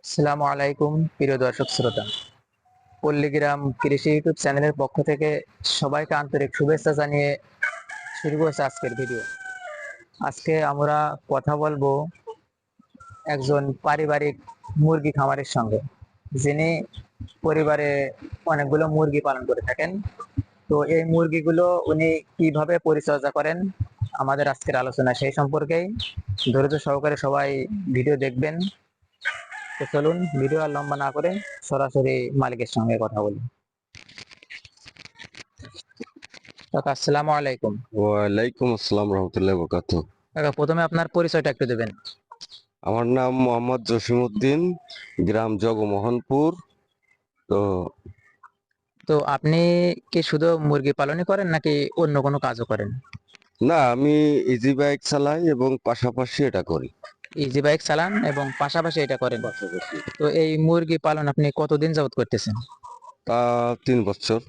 আসসালামু আলাইকুম প্রিয় দর্শক শ্রোতা, পল্লীগ্রাম কৃষি ইউটিউব চ্যানেলের পক্ষ থেকে সবাইকে আন্তরিক শুভেচ্ছা জানিয়ে শুরু করছে আজকের ভিডিও। আজকে আমরা কথা বলবো একজন পারিবারিক মুরগি খামারের সঙ্গে, যিনি পরিবারে অনেকগুলো মুরগি পালন করে থাকেন। তো এই মুরগিগুলো উনি কিভাবে পরিচর্যা করেন, আমাদের আজকের আলোচনা সেই সম্পর্কেই। ধৈর্য সহকারে সবাই ভিডিও দেখবেন। তো চলুন ভিডিও আর লম্বা না করে সরাসরি মালিকের সঙ্গে কথা বলি। কাকা আসসালামু আলাইকুম। ওয়ালাইকুম আসসালাম রহমতুল্লাহ বরকাতুহ। কাকা প্রথমে আপনার পরিচয়টা একটু দেবেন। আমার নাম মোহাম্মদ জসিমউদ্দিন, গ্রাম জগমোহনপুর। তো তো আপনি কি শুধু মুরগি পালনই করেন নাকি অন্য কোনো কাজও করেন? না, আমি ইজি বাইক চালাই এবং পাশাপাশি এটা করি। ইজি বাইক চালান এবং পাশাপাশি এটা করেন। পাশাপাশি তো এই মুরগি পালন আপনি কতদিন যাবত করতেছেন? তা 3 বছর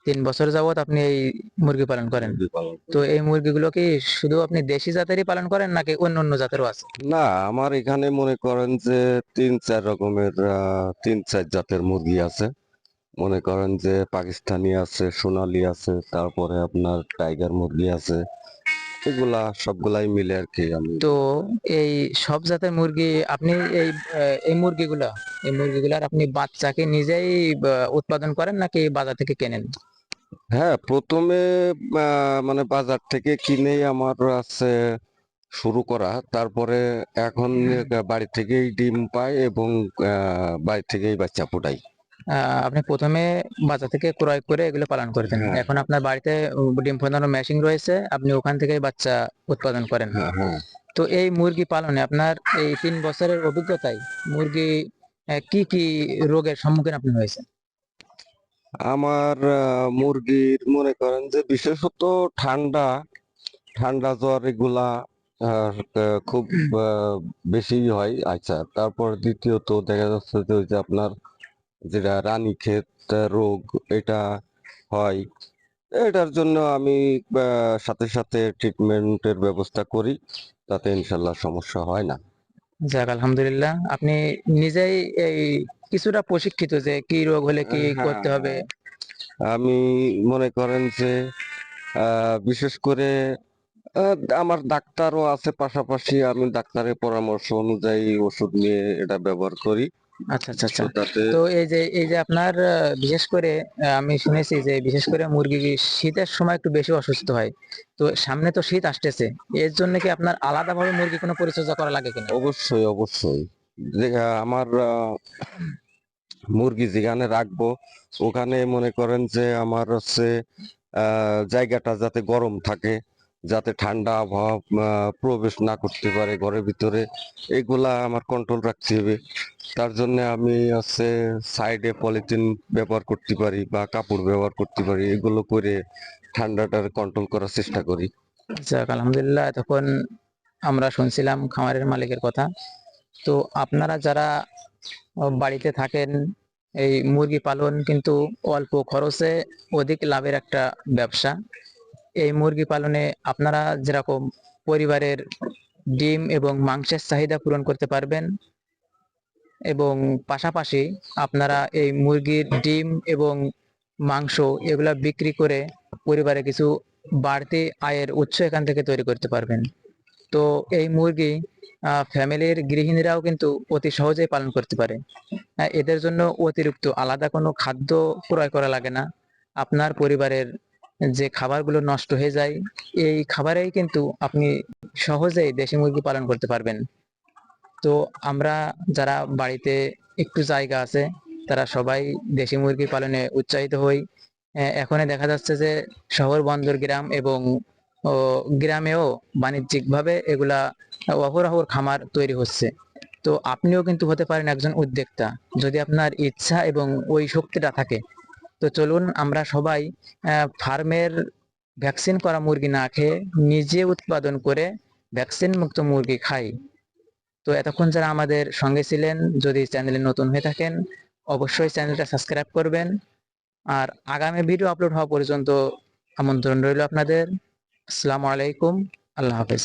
3 বছর যাবত আপনি এই মুরগি পালন করেন। মুরগি পালন তো করি। এই মুরগিগুলো কি শুধু আপনি দেশি জাতেরই পালন করেন নাকি অন্য অন্য জাতেরও আছে? না, আমার এখানে মনে করেন যে 3-4 রকমের 3-4 জাতের মুরগি আছে। মনে করেন যে পাকিস্তানি আছে, সোনালী আছে, তারপরে আপনার টাইগার মুরগি আছে। এগুলা সবগুলাই মিলে আর কি আমি। তো এই সব জাতের মুরগি আপনি এই এই মুরগিগুলার আপনি বাচ্চাকে নিজেই উৎপাদন করেন নাকি বাজার থেকে কেনেন? হ্যাঁ, প্রথমে মানে বাজার থেকে কিনেই আমার আছে শুরু করা। তারপরে এখন বাড়ি থেকেই ডিম পাই এবং বাড়ি থেকেই বাচ্চা ফোটাই। আপনি প্রথমে বাজার থেকে ক্রয় করে এগুলো পালন করতেন, হ্যাঁ, এখন আপনার বাড়িতে ডিম ফোটানোর মেশিন রয়েছে, আপনি ওখান থেকেই বাচ্চা উৎপাদন করেন। হ্যাঁ, হ্যাঁ। তো এই মুরগি পালনে আপনার এই 3 বছরের অভিজ্ঞতায় মুরগি কি কি রোগের সম্মুখীন আপনি হয়েছেন? আমার মুরগির মনে করেন যে বিশেষত ঠান্ডা ঠান্ডা জ্বর এগুলা আহ, খুব আহ, বেশি হয়। আচ্ছা, তারপর দ্বিতীয়ত দেখা যাচ্ছে যে ওই যে আপনার যেটা রানীক্ষেত রোগ, এটা হয়। এটার জন্য আমি সাথে সাথে ট্রিটমেন্টের ব্যবস্থা করি, তাতে ইনশাল্লাহ সমস্যা হয় না। যাক আলহামদুলিল্লাহ, আপনি নিজেই এই কিছুটা প্রশিক্ষিত যে কি রোগ হলে কি হ্যাঁ, করতে হবে। আমি মনে করেন যে বিশেষ করে আমার ডাক্তারও আছে পাশাপাশি, আমি ডাক্তারের পরামর্শ অনুযায়ী ওষুধ নিয়ে এটা ব্যবহার করি। আচ্ছা আচ্ছা তো আচ্ছা। তাতে তো এই যে আপনার বিশেষ করে আমি শুনেছি যে বিশেষ করে মুরগি শীতের সময় একটু বেশি অসুস্থ হয়। তো সামনে তো শীত আসতেছে, এর জন্য কি আপনার আলাদাভাবে মুরগি কোনো পরিচর্যা করা লাগে কিনা? অবশ্যই অবশ্যই যে আমার মুরগি যেখানে রাখবো ওখানে মনে করেন যে আমার হচ্ছে জায়গাটা যাতে গরম থাকে, যাতে ঠান্ডা আবহাওয়া প্রবেশ না করতে পারে ঘরের ভিতরে, এগুলা আমার কন্ট্রোল রাখতে হবে। তার জন্য আমি হচ্ছে সাইডে পলিথিন ব্যবহার করতে পারি বা কাপড় ব্যবহার করতে পারি, এগুলো করে ঠান্ডাটার কন্ট্রোল করার চেষ্টা করি। যাক আলহামদুলিল্লাহ, এতক্ষণ আমরা শুনছিলাম খামারের মালিকের কথা। তো আপনারা যারা বাড়িতে থাকেন, এই মুরগি পালন কিন্তু অল্প খরচে অধিক লাভের একটা ব্যবসা। এই মুরগি পালনে আপনারা যেরকম পরিবারের ডিম এবং মাংসের চাহিদা পূরণ করতে পারবেন, এবং পাশাপাশি আপনারা এই মুরগির ডিম এবং মাংস এগুলা বিক্রি করে পরিবারে কিছু বাড়তি আয়ের উৎস এখান থেকে তৈরি করতে পারবেন। তো এই মুরগি ফ্যামিলির গৃহিণীরাও কিন্তু অতি সহজেই পালন করতে পারে। এদের জন্য অতিরিক্ত আলাদা কোনো খাদ্য ক্রয় করা লাগে না। আপনার পরিবারের যে খাবারগুলো নষ্ট হয়ে যায়, এই খাবারেই কিন্তু আপনি সহজেই দেশি মুরগি পালন করতে পারবেন। তো আমরা যারা বাড়িতে একটু জায়গা আছে, তারা সবাই দেশি মুরগি পালনে উৎসাহিত হই। এখনই দেখা যাচ্ছে যে শহর বন্দর গ্রাম এবং ও গ্রামেও বাণিজ্যিকভাবে এগুলা অহরহর খামার তৈরি হচ্ছে। তো আপনিও কিন্তু হতে পারেন একজন উদ্যোক্তা, যদি আপনার ইচ্ছা এবং ওই শক্তিটা থাকে। তো চলুন আমরা সবাই ফার্মের ভ্যাকসিন করা মুরগি না খেয়ে নিজে উৎপাদন করে ভ্যাকসিন মুক্ত মুরগি খাই। তো এতক্ষণ যারা আমাদের সঙ্গে ছিলেন, যদি চ্যানেলে নতুন হয়ে থাকেন অবশ্যই চ্যানেলটা সাবস্ক্রাইব করবেন। আর আগামী ভিডিও আপলোড হওয়া পর্যন্ত আমন্ত্রণ রইল আপনাদের। আসসালামু আলাইকুম। আল্লাহ হাফেজ।